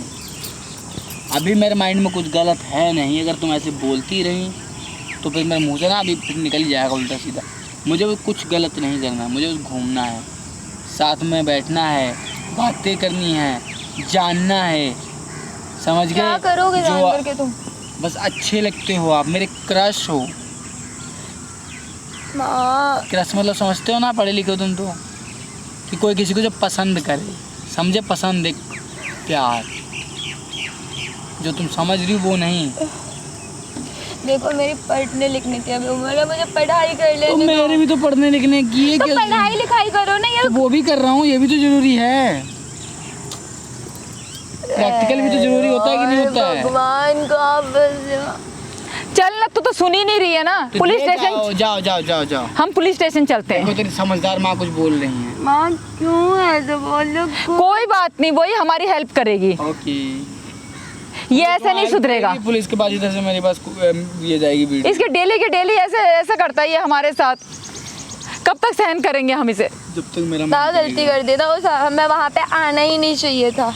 अभी मेरे माइंड में कुछ गलत है नहीं। अगर तुम ऐसे बोलती रही तो फिर मेरे मुँह से ना अभी फिर निकल ही जाएगा उल्टा सीधा। मुझे भी कुछ गलत नहीं करना, मुझे बस घूमना है, साथ में बैठना है, बातें करनी है, जानना है, समझ गए? क्या करोगे जान जो करके तुम? बस अच्छे लगते हो आप, मेरे क्रश हो। माँ क्रश मतलब समझते हो ना, पढ़े लिखे हो तुम तो, कि कोई किसी को जब पसंद करे, समझे? पसंद एक प्यार, जो तुम समझ रही हो वो नहीं। देखो मेरी पढ़ने लिखने की अभी उम्र है, मुझे पढ़ाई कर लेने तो दो। मेरे भी तो पढ़ने लिखने की है, तो क्या पढ़ाई लिखाई करो ना यार। तो वो भी कर रहा हूँ, ये भी तो जरूरी है। प्रैक्टिकल भी तो जरूरी होता है कि नहीं होता है? भगवान का बस। चल ना, तू तो सुन ही नहीं रही है ना। तो पुलिस जाओ, स्टेशन। जाओ जाओ जाओ जाओ। हम पुलिस स्टेशन चलते देखो हैं। तेरी समझदार माँ कुछ बोल रही है। माँ क्यों ऐसे बोलो? कोई बात नहीं, वही हमारी हेल्प करेगी। ओके, ये ऐसे नहीं सुधरेगा। पुलिस के पास इधर से मेरे पास ये जाएगी वीडियो। इसके डेली के डेली ऐसे ऐसा करता है ये हमारे साथ। कब तक सहन करेंगे हम इसे? जब तक मेरा मन क्या गलती करेगा। कर देता उस, हमें वहाँ पे आना ही नहीं चाहिए था।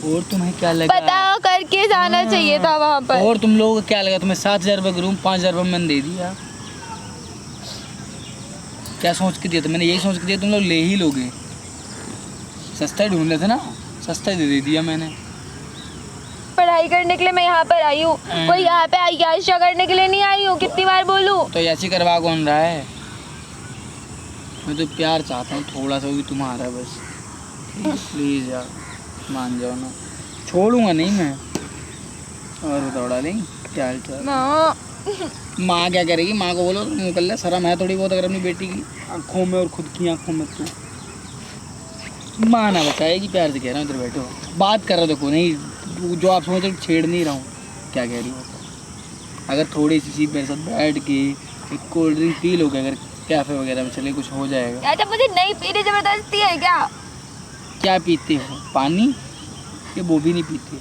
और तुम्हें क्या लगा? पता करके जाना चाहिए था वहाँ पर। और तुम लोगों को क्या लगा? तुम्हें 7,000 रुपये का रूम 5,000 रुपये मैंने दे दिया। क्या सोच के दिया था? मैंने यही सोच के दिया तुम लोग ले ही लोगे। सस्ता ही ढूंढ रहे थे ना, सस्ता ही दे दिया मैंने। पढ़ाई करने के लिए मैं यहाँ पर आई हूँ, कोई यहाँ पे आयाशा करने के लिए नहीं आई हूँ। कितनी बार बोलूँ? तो ऐसी करवा कौन रहा है? मैं तो प्यार चाहता हूँ थोड़ा सा भी तुम्हारा, बस प्लीज़ यार मान जाओ ना। छोड़ूंगा नहीं मैं। और बताओ डालेंगे क्या हाल चाल? माँ माँ क्या करेगी? माँ को बोलो मुँह कर ले, शर्म है थोड़ी बहुत अगर अपनी बेटी की आँखों में और खुद की आँखों में। तो माँ ना बताएगी, प्यार से कह रहा हूँ, इधर बैठो बात कर रहा हो। देखो नहीं जो आप समझ रहे हो, छेड़ नहीं रहा हूँ। क्या कह रही हो? अगर थोड़ी सी मेरे साथ बैठ के एक कोल्ड ड्रिंक पी लोगे, अगर कैफ़े वगैरह में चले, कुछ हो जाएगा। यार मुझे नहीं पीने जबरदस्ती है क्या? क्या पीते हो? पानी? ये वो भी नहीं पीते।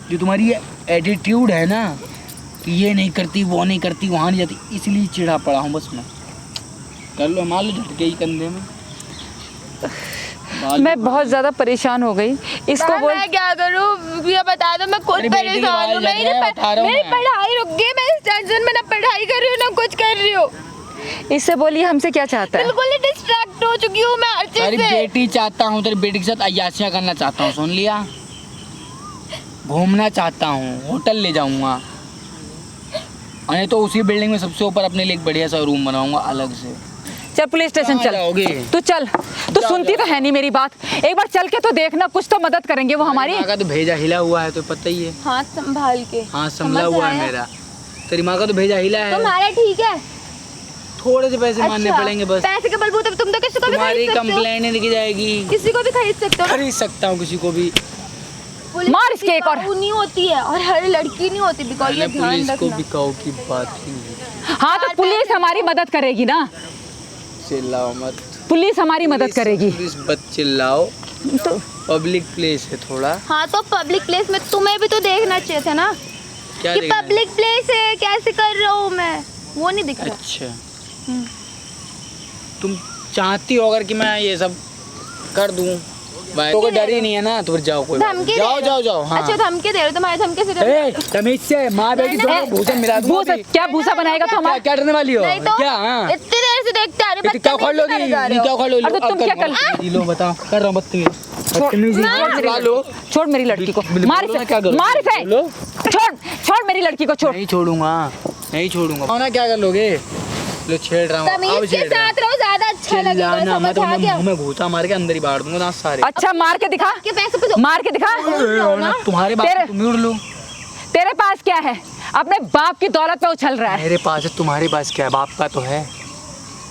जो तुम्हारी ये एटीट्यूड है ना कि ये नहीं करती, वो नहीं करती, वहाँ नहीं जाती, इसलिए चिढ़ा पड़ा हूँ बस मैं। कर लो, मार लो झटके ही कंधे में। मैं बहुत ज़्यादा परेशान हो गई। इसको बोल। मैं क्या करूँ ये बता दो। मैं खुद अरे बेटी की परेशान आवाज़ हूँ। लग रहा है, बता रहा हूँ मेरी मैं। पढ़ाई रुक गई। मैं इस टेंशन में ना पढ़ाई कर रही हूँ ना कुछ कर रही हूँ। इससे बोलिए हमसे क्या चाहता है? बिल्कुल ही डिस्ट्रैक्ट हो चुकी हूँ मैं हर चीज तेरी से। बेटी चाहता हूँ, तेरी बेटी के साथ अय्याशियाँ करना चाहता हूँ, सुन लिया? घूमना चाहता हूँ, होटल ले जाऊँगा, नहीं तो उसी बिल्डिंग में सबसे ऊपर अपने लिए एक बढ़िया सा रूम बनाऊँगा अलग से। चल पुलिस स्टेशन कहाँ चल। जाओगे? तू चल। तू सुनती तो है नहीं मेरी बात। एक बार चल के तो देखना, कुछ तो मदद करेंगे वो हमारी। माँ का तो भेजा हिला हुआ है, तो पता ही है। हाथ संभाल के। हाँ संभला हुआ है मेरा। तेरी माँ का तो भेजा हिला है। तुम्हारा ठीक है? थोड़े से पैसे मानने अच्छा, पड़ेंगे बस। पैसे के बलबूते पे तुम तो किसी को भी तुम्हारी खरीद सकते हो। कंप्लेंट लिखी जाएगी। किसी को भी खरीद सकते हो ना। खरीद सकता हूँ किसी को भी। पुलिस मार इसके एक और। बिकाऊ नहीं होती है और हर लड़की नहीं होती बिकॉज ये मैंने ध्यान पुलिस को रखना। बिकाऊ की बात ही नहीं। हाँ तो पुलिस हमारी मदद करेगी ना। चिल्लाओ मत। पुलिस हमारी मदद करेगी। प्लीज मत चिल्लाओ, तो पब्लिक प्लेस है थोड़ा। हाँ तो पब्लिक प्लेस में तुम्हें भी तो देखना चाहिए था ना क्या कि देखना है? पब्लिक प्लेस है कैसे कर रहा हूँ मैं, वो नहीं दिख रहा। अच्छा तुम चाहती हो अगर कि मैं ये सब कर दूं भाई तो कोई डर ही नहीं है ना, तो फिर जाओ कोई बात नहीं। धमकी जाओ दे रहे जाओ हो? जाओ। हाँ अच्छा धमकी दे रहे हो, तुम्हारे धमकी से डर- ए तमीज से माँ बेटी दोनों भूसा मिला दूंगा भूसा अभी। क्या भूसा बनाएगा तो हमारा? क्या डरने वाली हो नहीं तो क्या? हाँ इतनी देर से देखते आ रहे हो, क्या खोल लोगी? बदतमीजी करे जा रहे नहीं हो। क्या खोल लोगी? अरे तो तुम क्या लो बताओ, कर रहा हूँ बदतमीजी। छोड़ मेरी लड़की को, बोलो मार ना, इसे, क्या करूं? मार इसे, बोलो। छोड़ मेरी लड़की को, छोड़। नहीं छोड़ूंगा, नहीं छोड़ूंगा। ना क्या कर लोगे? लो छेड़ रहा हूँ, अब तमीज के छेड़ रहा हूँ। साथ रहो, ज्यादा अच्छा लगेगा, चिल्लाना मत, समझ आ गया? मुंह में घूसा मार के अंदर ही बांट दूंगा दांत सारे। अच्छा मार के दिखा, के पैसे पे मार के दिखा। तुम्हारे बाप तेरे- तुम ही उड़ लो। तेरे पास क्या है? अपने बाप की दौलत पे उछल रहा है। मेरे पास है, तुम्हारे पास क्या है? बाप का तो है,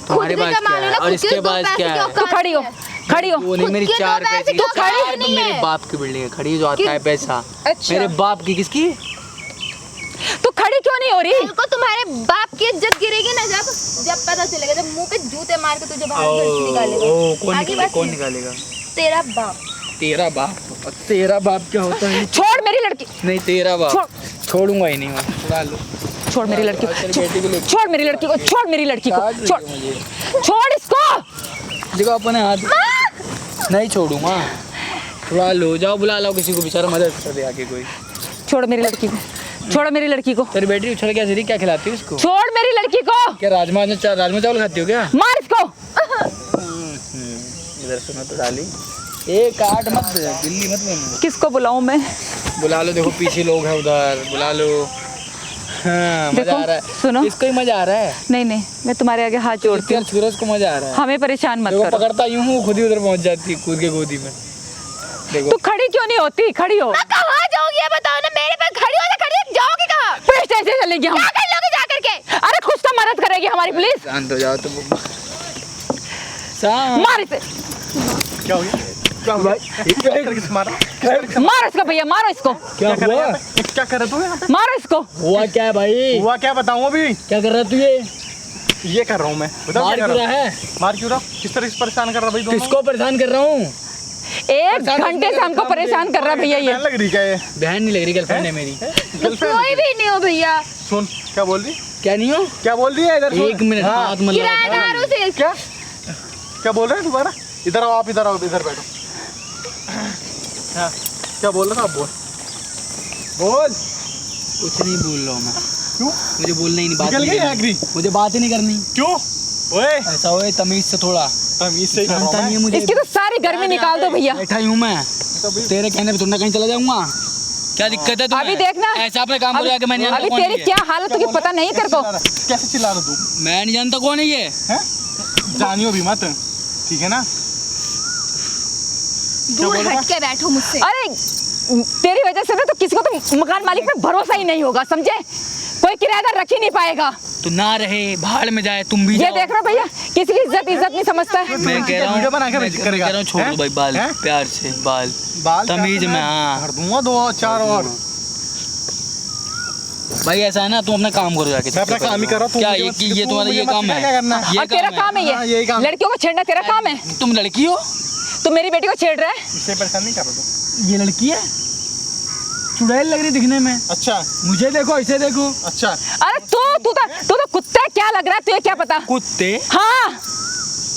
तुम्हारे खुद पास भी कमा क्या लो है? ना, और खुद इसके के दो पास पैसे क्या क्यों है? तू खड़ी हो, खड़ी हो। वो नहीं मेरी खुद के चार दो पैसे पैसे क्यों की, खड़ी चार नहीं मेरे है? बाप की बिल्डिंग है खड़ी, जो आता है पैसा। अच्छा। मेरे बाप की, किसकी? तू खड़ी क्यों नहीं हो रही? को तुम्हारे बाप की इज्जत गिरेगी ना जब पता चलेगा, जब मुंह पे जूते मार के तुझे बाहर घर से निकालेगा। आगे बात कौन सुन। निकालेगा? तेरा बाप। तेरा बाप? तेरा बाप क्या होता है? छोड़ मेरी लड़की, नहीं तेरा बाप छोड़। छोड़ूंगा ही नहीं मैं। छुड़ा लो। छोड़ मेरी लड़की को, तेरी बेटी को ले छोड़ मेरी लड़की को, छोड़ मेरी लड़की को, काट छोड़, मुझे। छोड़ इसको। देखो अपने हाथ नहीं छोड़ूंगा। छुड़ा लो, जाओ बुला लो किसी को, बेचारा मदद कर दे आके कोई। छोड़ मेरी लड़की को, छोड़ मेरी लड़की को, तेरी बेटी उछल क्या सीधी, क्या खिलाती है उसको? छोड़ मेरी लड़की को। क्या राजमा चावल खाती हो क्या? मार इसको। इधर सुनो तो डाली, एक काट मत, दिल्ली मत बनो। किसको बुलाऊं मैं? बुला लो, देखो पीछे लोग हैं उधर, बुला लो। हाँ मजा देखो, आ रहा है, सुनो। इसको ही मजा आ रहा है। नहीं नहीं, मैं तुम्हारे आगे हाथ जोड़ती हूँ, सूरज को मजा आ रहा है। हमें परेशान मत देखो करो। पकड़ता यूं हूँ, खुद ही उधर पहुंच जाती है कूद के गोदी में। देखो तू खड़ी क्यों नहीं होती? खड़ी हो। मैं कहाँ जाऊंगी ये बताओ ना, मेरे पे खड़ी हो ना, खड़ी जाओगी कहाँ? पुलिस स्टेशन चलेगी हम। क्या कर लोगे जाकर के? अरे कुछ तो मदद करेगी हमारी पुलिस। शांत हो जाओ तुम। मार इसे, क्या हो गया? क्या हुआ? क्या करके से मारा? मारो इसको भैया, मारो इसको, क्या कर रहा हुआ? है? क्या कर रहे तू यहाँ पे? मारो इसको। हुआ क्या है भाई? हुआ क्या बताऊँ अभी? क्या कर रहा तू? ये कर रहा हूँ मैं, बताओ मार क्या कर क्यों रहा रहा हूँ? है? मार क्यों रहा हूँ? किस तरह से परेशान कर रहा भाई दोनों? किसको परेशान कर रहा हूँ? एक घंटे से हमको परेशान कर रहा है भैया ये। लग रही क्या ये? बहन नहीं लग रही, गर्लफ्रेंड है मेरी। गर्लफ्रेंड? कोई भी नहीं हो भैया, सुन क्या बोल रही? क्या नहीं हो? क्या बोल रही है इधर? सुन। एक मिनट हाँ, हाथ मत लगाओ। किराएदारों से। क्या क्या बोल रहे हैं दोबारा? इधर आओ आप, इधर आओ, इधर बैठो। हाँ क्या बोल रहा था? आप बोल बोल। कुछ नहीं बोल रहा हूँ मैं। क्यों? मुझे बोलना ही नहीं, बात निकल नहीं गई करनी। आखिरी? मुझे बात ही नहीं करनी। क्यों? ओए ऐसा होए तमीज से थोड़ा। तमीज से ही कर रहा हूँ जानता नहीं है मैं। मुझे। इसकी तो सारी गर्मी निकाल दो भैया। बैठा ही हूँ मैं, तो भी- तेरे कहने पे तुम कहीं चला जाऊंगा। क्या दिक्कत है तुम्हें? अभी देखना, ऐसा अपने काम करो जाके। मैं नहीं जानता अभी कौन तेरी है ये। क्या हालत होगी पता नहीं तेरे को। कैसे चिल्ला रहा तू? मैं नहीं जानता कौन है ये। हैं? जानियो भी मत, ठीक है ना? दूर बोल रहा? हट के बैठो मुझसे। अरे तेरी वजह से ना तो किसी को तो मकान मालिक पे भरोसा ही नहीं होगा, समझे? कोई किराएदार रख ही नहीं पाएगा। तो ना रहे, भाड़ में जाए, तुम भी ये जाओ। देख रहे हो भैया, किसी की इज्जत नहीं समझता है। मैं कह रहा वीडियो बना के हूँ, भेज मैं करेगा? कह रहा हूँ छोड़ दो हैं? भाई, बाल हैं? प्यार से, बाल बाल तमीज में। हाँ कर दूंगा 2-4 और। भाई ऐसा है ना, तुम अपना काम करो जाके। मैं अपना काम ही कर रहा हूँ, क्या मुझे ये मत- ये तू तुम्हारा मुझे ये मत काम सिखा है? क्या करना है। ये और तेरा काम है हाँ, यही ये, काम। लड़कियों को छेड़ना तेरा काम है। तुम लड़की हो? तो मेरी बेटी को छेड़ रहा है। इससे परेशान नहीं कर रहा तू? ये लड़की है? चुड़ैल लग रही दिखने में। अच्छा मुझे देखो, ऐसे देखो। अच्छा। अरे तू तो कुत्ता है, क्या लग रहा है तुझे? क्या पता? कुत्ते? हाँ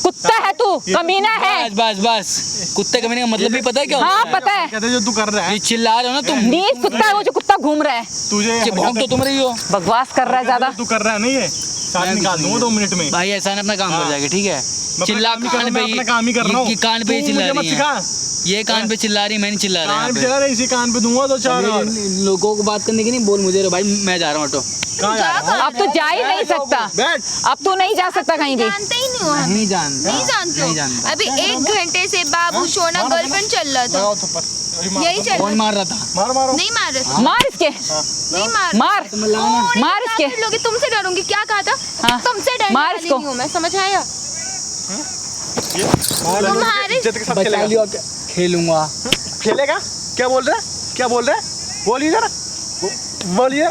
कुत्ता है तू, कमीना है। बस बस बस, कुत्ते कमीने का मतलब भी पता है क्या होता हाँ है? पता है, कहते जो तू कर रहा है ये चिल्ला रहे हो ना तुम। नीच कुत्ता है वो जो कुत्ता घूम रहा है। तुझे ये भौंक तो तुम रही हो। बकवास कर रहा है ज्यादा। तू कर रहा है नहीं, ये साथ निकाल दूंगा 2 मिनट में। भाई ऐसा ना, अपना काम कर जाके, ठीक है? मैं चिल्ला अपना काम ही कर रहा हूँ, कान पे मैं अपना काम ही कर रहा हूँ। ये कान पे ही तू चिल्ला मुझे मत रही है। सिखा। ये कान पे चिल्ला रही, मैं नहीं चिल्ला रहा कान पे यहाँ चला रहा है, इसी कान पे दूंगा 2-4 और। पे। लोगों को बात करने की नहीं, बोल मुझे रे भाई, मैं जा रहा हूँ ऑटो। कहाँ जा रहा है? अब तो जा ही नहीं सकता, बैठ। अब तू नहीं जा सकता कहीं भी। जानते ही नहीं हो हमें। नहीं जानता, नहीं जानते हो? नहीं जानता। अभी 1 घंटे से बाबू सोना गर्लफ्रेंड चल रहा था, लगाओ तो पर। अभी मारो, यही चल कौन रहा मार रहा था? मारो मारो। था। नहीं मार रहे थे, मार इसके, नहीं मार मार मार इसके। लोगे। तुमसे डरूंगी, क्या कहा था? हाँ, तुमसे डरने मार वाली इसको। नहीं हूँ मैं, समझ आया? तुम्हारे इज्जत के साथ बचा खेलेगा। लियो, खेलूंगा। खेलेगा? क्या बोल रहा है? क्या बोल रहा है? बोलिए जरा, बोलिए,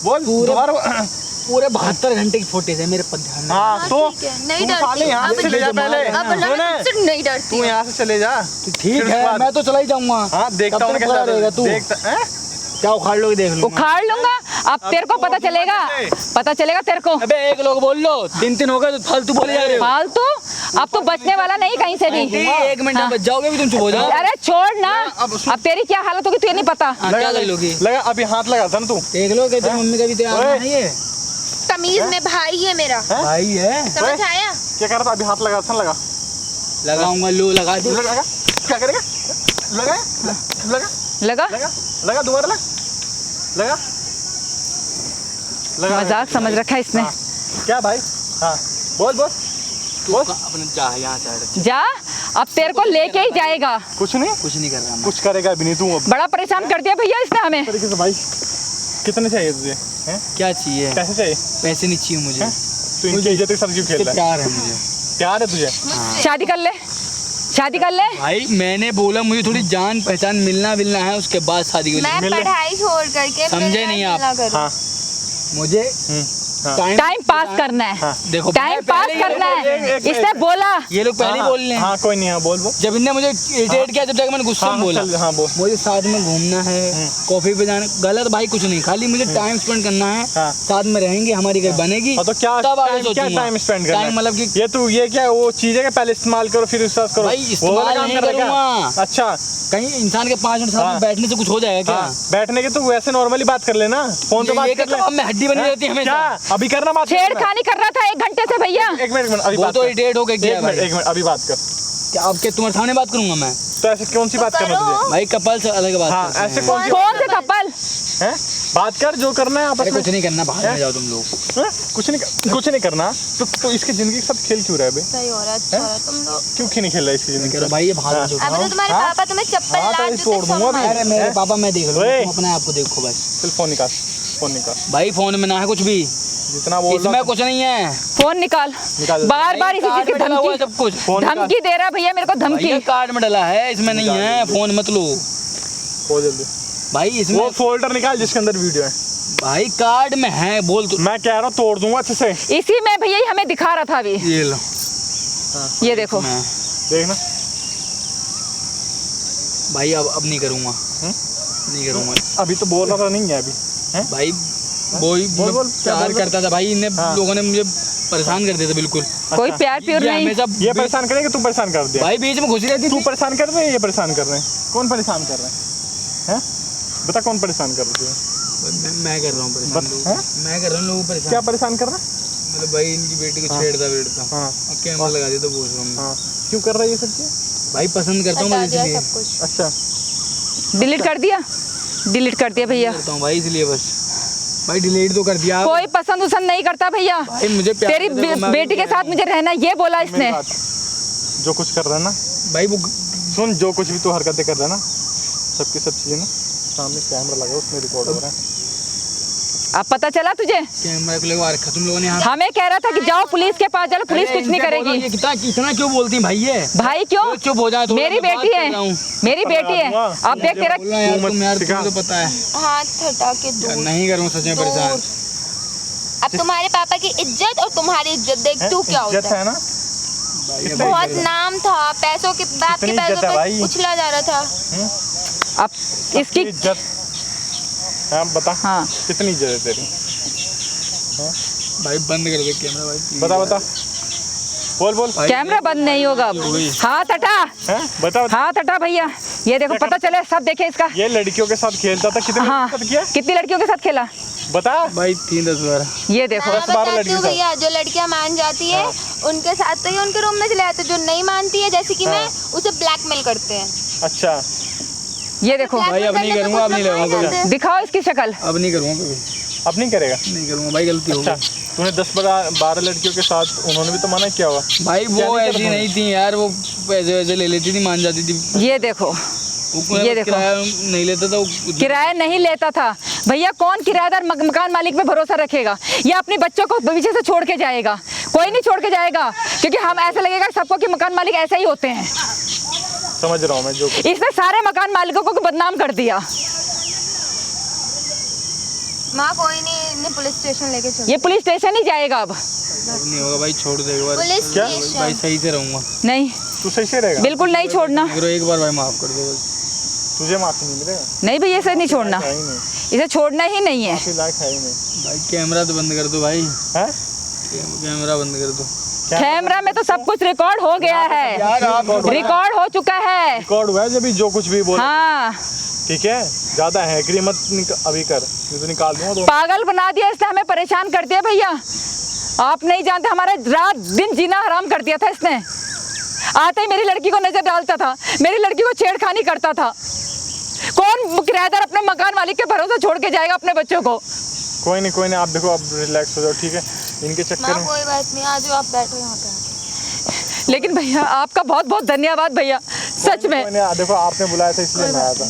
बोल दोबारा। पूरे 72 घंटे की फुटेज है मेरे पर, ध्यान में। हाँ तो ठीक है, नहीं तू डरती। साले यहाँ से अब चले जा पहले। अब ना सुन, मैं तुमसे नहीं डरती तू यहाँ से चले जा। ठीक फिर उसके है, बाद- मैं तो चला ही जाऊंगा। हाँ देखता तब हूँ तक कैसे पड़ा रहेगा तू। देखता हैं? क्या उखाड़ लोगे देख लो। उखाड़ लूंगा। अब तेरे को पता चलेगा, पता चलेगा तेरे को। अबे एक लोग बोल लो, 3 हो गए तो फालतू बोले जा रहे हो। फालतू? अब तो बचने वाला नहीं कहीं से भी। आंटी, 1 मिनट में बच जाओगे भी, तुम चुप हो जाओ। अरे छोड़ ना, अब तेरी क्या हालत होगी तुझे नहीं पता। हाँ, क्या कर लोगी? लगा अभी हाथ लगा था ना तू। देख लो कि तेरी मम्मी का भी तैयार नहीं है। तमीज में भाई है मेरा, भाई है, समझ आया? क्या कर रहा था? अभी हाथ लगा था ना, लगा लगाऊंगा। लो लगा दो। लगा। क्या करेगा? लगा लगा लगा लगा लगा दोबारा लगा लगा। मजाक समझ रखा है इसने। हाँ। क्या भाई? हाँ बोल बोल बोल। अपने जा यहाँ से जा, अब तेरे को लेके ही जाएगा। कुछ नहीं कर रहा मैं। कुछ करेगा भी नहीं तू। अब बड़ा परेशान कर दिया भैया इसने हमें। तरीके से भाई, कितने चाहिए तुझे? हैं? क्या चाहिए? कैसे चाहिए? पैसे नहीं चाहिए मुझे। तू इनकी इज्जत के साथ क्यों खेल रहा है? प्यार है मुझे। प्यार है तुझे? शादी कर ले, शादी कर ले। भाई मैंने बोला मुझे थोड़ी जान पहचान मिलना है, उसके बाद शादी के लिए। मैं पढ़ाई छोड़ करके समझे नहीं आप? हाँ मुझे टाइम पास करना है, देखो टाइम पास करना है। इसने बोला। ये लोग पहले ही बोल रहे हैं। हाँ कोई नहीं। हाँ बोल बोल। जब इनने मुझे इरिटेट किया, जब जाकर मैंने गुस्से में बोला। हाँ बोल। मुझे साथ में घूमना है, कॉफी पे जाना, गलत भाई कुछ नहीं, खाली मुझे टाइम स्पेंड करना है। हाँ। साथ में रहेंगे, हमारी घर बनेगी। तो क्या तब आगे क्या सोचूंगा। टाइम स्पेंड करना है? टाइम मतलब कि ये तू ये क्या वो चीज है कि पहले इस्तेमाल करो फिर विश्वास करो? भाई वो वाला इस्तेमाल काम नहीं कर रहा है करूंगा। क्या? अच्छा कहीं इंसान के 5 मिनट साथ हाँ। में बैठने से कुछ हो जाएगा क्या? हाँ, बैठने के तो वैसे नॉर्मली बात कर लेना, फोन पे बात ये कर ले। अब मैं हड्डी बनी रहती है हमेशा। क्या अभी करना बात? छेड़खानी कर रहा था 1 घंटे से भैया। एक मिनट अभी वो बात तो कर। इरिटेट हो गया क्या भाई? एक मिनट अभी बात कर। क्या अब के तुम्हारे सामने बात करूंगा मैं? तो ऐसे कौन सी बात करना तुझे? भाई कपल से अलग बात हाँ करते हैं। ऐसे कौन सी कौन से कपल? है? बात कर जो करना है आपस अरे में। कुछ नहीं करना, बाहर में जाओ तुम लोग। हैं? कुछ नहीं करना। तो इसकी जिंदगी के साथ खेल क्यों रहा है बे? सही हो रहा है, अच्छा हो रहा है, तुम लोग। क्यों खेल नहीं खेल रहा है इसकी जिंदगी के साथ? भाई ये बाहर हाँ। में अभी तो तुम्हारे हाँ? पापा तुम्हें चप्पल हाँ, तो लात ये जूते तोड़ दूंगा सब मैं। मार- अरे मेरे पापा मैं देख लो, ओए। तुम अपने आप को देखो बस। चल फोन निकाल, फोन निकाल। भाई फोन में ना है कुछ भी, जितना बोल रहा इसमें कुछ नहीं है। फोन निकाल। निकाल। बार बार इसी चीज की कार्ड में डला हुआ है धमकी, सब कुछ। फोन निकाल। धमकी दे रहा है भैया मेरे को, धमकी। भैया कार्ड में डला है, इसमें नहीं है। फोन मत लो बहुत जल्दी भाई, इसमें वो फोल्डर निकाल जिसके अंदर वीडियो है। भाई कार्ड में है, बोल तो। मैं कह रहा हूँ तोड़ दूंगा अच्छे से। इसी में भैया ही हमें दिखा रहा था अभी। ये लो, ये देखो। मैं देखना भाई अब नहीं करूँगा, नहीं करूँगा अभी तो बोल रहा था नहीं है अभी। भाई। वही बोल, बोल, क्या प्यार बोल? करता था भाई, इन्हें हाँ। लोगों ने मुझे परेशान कर दिया था बिल्कुल। कोई प्यार प्योर ये नहीं। हमेशा ये परेशान करेंगे, तू परेशान कर दिया। भाई बीच में घुसी रहती तू थी। परेशान कर रहे हैं, ये परेशान कर रहे हैं? कौन परेशान कर रहे हैं? बता कौन परेशान कर रहे हैं? मैं कर रहा हूँ परेशान बस, लोग। हैं? मैं कर रहा हूँ लोगों को क्या परेशान। परेशान कर रहा है? मतलब भाई इनकी बेटी को छेड़ता हाँ और कैमरा लगा दिया तो पूछ रहा हूँ। हाँ क्यों कर रहा है ये सब चीज़? भाई पसंद करता हूँ हटा मैं दिया इसलिए सब कुछ। अच्छा डिलीट कर दिया, डिलीट कर दिया भैया। करता हूँ भाई, इसलिए बस भाई डिलीट तो कर दिया। कोई पसंद उसन नहीं करता भैया। भाई मुझे प्यार तेरी करता है तो मैं बेटी के साथ मुझे रहना, ये बोला इसने। मेरी बात, जो कुछ कर रहा है ना, भाई वो सुन, जो कुछ भी तू हरकतें कर रहा है ना, सबकी सब चीज़ें ना सामने कैमरा लगा उसमें रिकॉर्ड हो रहा है। अब पता चला तुझे? कैमरा को लगा रखा तुम लोगों ने यहाँ। हमें कह रहा था कि जाओ पुलिस के पास, चलो पुलिस अरे कुछ नहीं इनसे बोलो, करेगी। ये इतना क्यों बोलती हैं भाई? ये भाई क्यों? तो चुप हो जाए थोड़ा, मेरी मैं बात बेटी कर है, रहा हूँ। मेरी बेटी है। अब देख तेरा बोलना यार, तू तुम यार, मत सिखा। तुम्हें तो पता है। हाथ हटा के दूर। नहीं करूँ सच में परेशान। दूर। अब तुम्हारे पापा की इज्जत और तुम्हारी इज्जत देख तू क्या इज्जत होता है। है ना? भाई अब बहुत नाम था, पैसों के बाप के कितनी पैसों इज्जत है पे भाई? उछला जा रहा था। अब इसकी इज्जत। हाँ बता, हाँ कितनी इज्जत है तेरी? भाई बंद कर दे कैमरा भाई, please बता यार। बता, बोल बोल। भाई, कैमरा बंद नहीं होगा अब। हाथ हटा, हैं? बता बता। हाथ हटा भैया। ये देखो, पता चले, सब देखे इसका। ये लड़कियों के साथ खेलता था, कितने हाँ, लड़कियों के साथ किया? कितनी लड़कियों के साथ खेला? बता। भाई 3-10 बार। ये देखो। मैं 10-12 बताती लड़कियों हूँ के भैया, जो लड़कियां मान जाती है उनके साथ तो ही उनके रूम में चले जाते, जो नहीं मानती है जैसे कि मैं, उसे ब्लैकमेल करते हैं। अच्छा ये देखो, भाई अब नहीं करूँगा, अब नहीं लगाऊंगा कभी। दिखाओ इसकी शक्ल। अब नहीं करूँगा कभी, अब नहीं करेगा? नहीं करूँगा भाई, गलती हो अच्छा गई। तूने 10-12 लड़कियों के साथ, उन्होंने भी तो मना किया हुआ। भाई वो ऐसी नहीं थी यार, वो पैसे वैसे ले लेती थी, मान जाती थी। ये देखो, वो ये देखो। किराया नहीं लेता था वो। किराया नहीं लेता था भैया। कौन किराएदार मकान मालिक पे भरोसा रखेगा? ये अपने बच्चों को भविष्य से छोड़ के जाएगा? कोई नहीं छोड़ के जाएगा, क्योंकि हम ऐसा लगेगा सबको कि मकान मालिक ऐसे ही होते हैं। समझ रहा हूँ मैं जो कुछ। इसने सारे मकान मालिकों को बदनाम कर दिया। माँ कोई नहीं, इन्हें पुलिस स्टेशन लेके चलो। ये पुलिस स्टेशन ही जाएगा अब। अब नहीं होगा भाई, छोड़ दे एक बार पुलिस क्या? भाई, स्टेशन। सही से रहूँगा। नहीं, तू सही से रहेगा? बिल्कुल नहीं छोड़ना। एक बार भाई माफ कर दो बस। तुझे माफी नहीं मिलेगा। नहीं भैया, ऐसे नहीं छोड़ना। है ही नहीं। इसे छोड़ना ही नहीं है। आपके लायक है ही नहीं। भाई कैमरा तो बंद कर दो भाई, हैं? कैमरा बंद कर दो। कैमरा में तो सब कुछ रिकॉर्ड हो गया है, रिकॉर्ड हो चुका है। रिकॉर्ड हुआ है जब भी जो कुछ भी बोला। हाँ ठीक है, ज्यादा हैकरी मत अभी कर, नहीं तो निकाल दूंगा। पागल बना दिया इसने, हमें परेशान कर दिया भैया। आप नहीं जानते, हमारा रात दिन जीना हराम कर दिया था इसने। आते ही मेरी लड़की को नजर डालता था, मेरी लड़की को छेड़खानी करता था। कौन किराएदार अपने मकान मालिक के भरोसे छोड़ के जाएगा अपने बच्चों को? कोई नहीं, आप देखो, आप रिलैक्स हो जाओ, ठीक है। इनके चक्कर में कोई बात नहीं, आ जाओ आप बैठो यहाँ पे। लेकिन भैया आपका बहुत बहुत धन्यवाद भैया, सच में। देखो आपने बुलाया था इसलिए मैं आया था।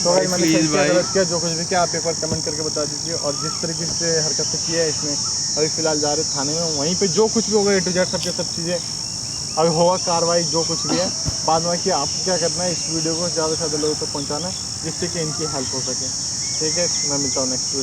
तो भाई मैंने प्लीज भाई, गलत किया, जो कुछ भी किया आप एक बार कमेंट करके बता दीजिए। और जिस तरीके से हरकत की है इसमें, अभी फिलहाल जा रहे थाने में, वहीं पे जो कुछ भी होगा A to Z सब चीज़ें अभी होगा, कार्रवाई जो कुछ भी है बाद में। कि आपको क्या करना है, इस वीडियो को ज़्यादा से ज़्यादा लोगों तक पहुँचाना है जिससे कि इनकी हेल्प हो सके। ठीक है, मैं मिलता हूँ नेक्स्ट वीडियो।